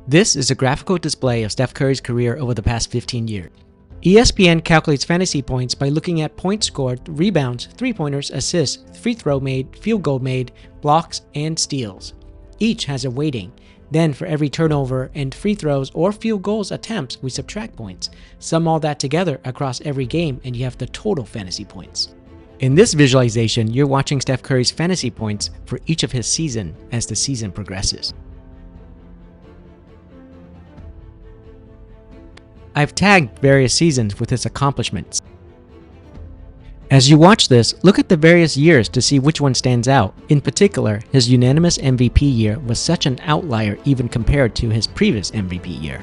This is a graphical display of Steph Curry's career over the past 15 years. ESPN calculates fantasy points by looking at points scored, rebounds, three-pointers, assists, free throw made, field goal made, blocks, and steals. Each has a weighting. Then for every turnover and free throws or field goals attempts, we subtract points. Sum all that together across every game and you have the total fantasy points. In this visualization, you're watching Steph Curry's fantasy points for each of his season as the season progresses. I've tagged various seasons with his accomplishments. As you watch this, look at the various years to see which one stands out. In particular, his unanimous MVP year was such an outlier even compared to his previous MVP year.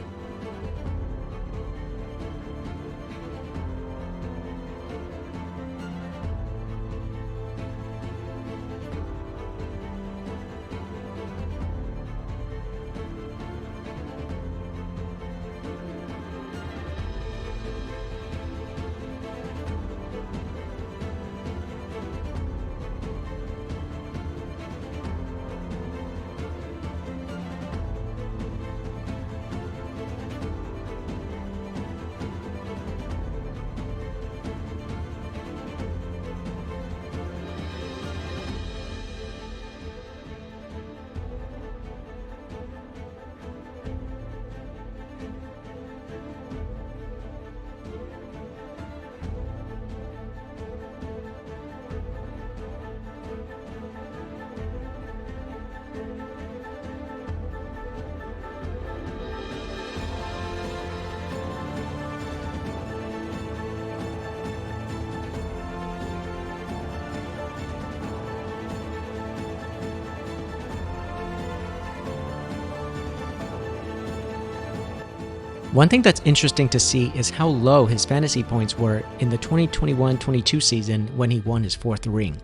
One thing that's interesting to see is how low his fantasy points were in the 2021-22 season when he won his fourth ring.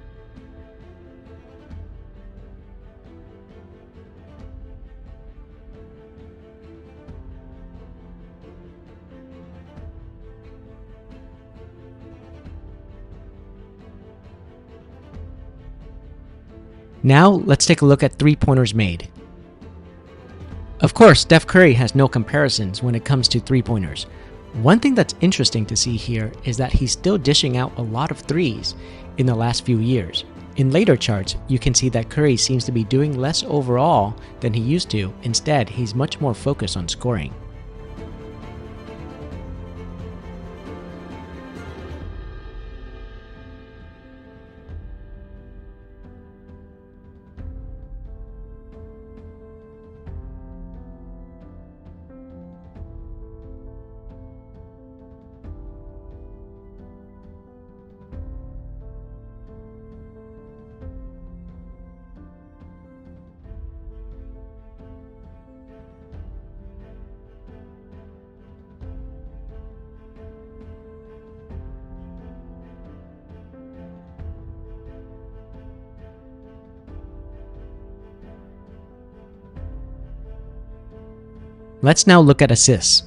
Now let's take a look at three-pointers made. Of course, Steph Curry has no comparisons when it comes to three-pointers. One thing that's interesting to see here is that he's still dishing out a lot of threes in the last few years. In later charts, you can see that Curry seems to be doing less overall than he used to. Instead, he's much more focused on scoring. Let's now look at assists.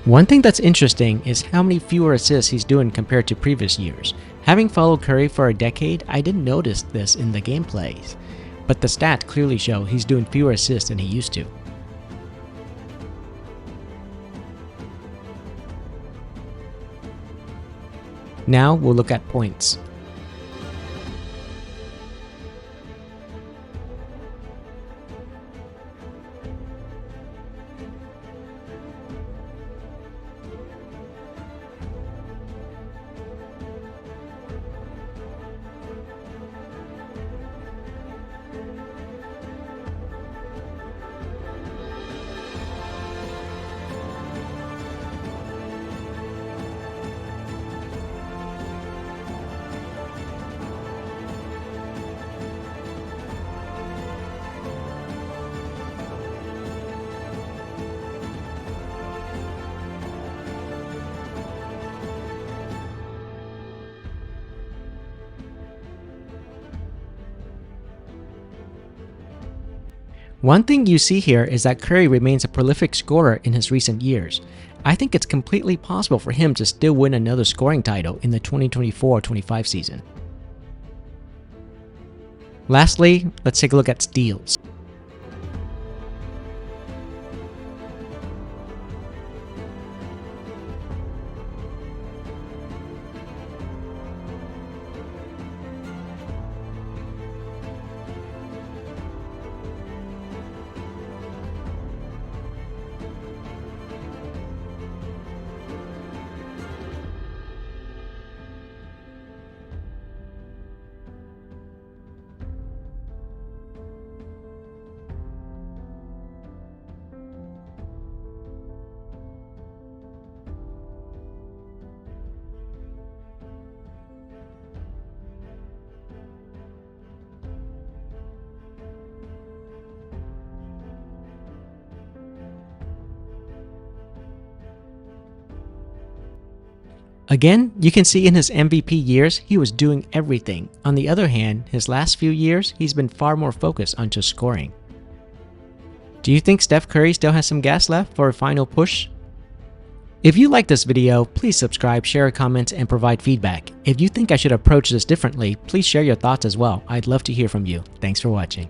One thing that's interesting is how many fewer assists he's doing compared to previous years. Having followed Curry for a decade, I didn't notice this in the gameplays, but the stats clearly show he's doing fewer assists than he used to. Now we'll look at points. One thing you see here is that Curry remains a prolific scorer in his recent years. I think it's completely possible for him to still win another scoring title in the 2024-25 season. Lastly, let's take a look at steals. Again, you can see in his MVP years, he was doing everything. On the other hand, his last few years, he's been far more focused on just scoring. Do you think Steph Curry still has some gas left for a final push? If you like this video, please subscribe, share a comment, and provide feedback. If you think I should approach this differently, please share your thoughts as well. I'd love to hear from you. Thanks for watching.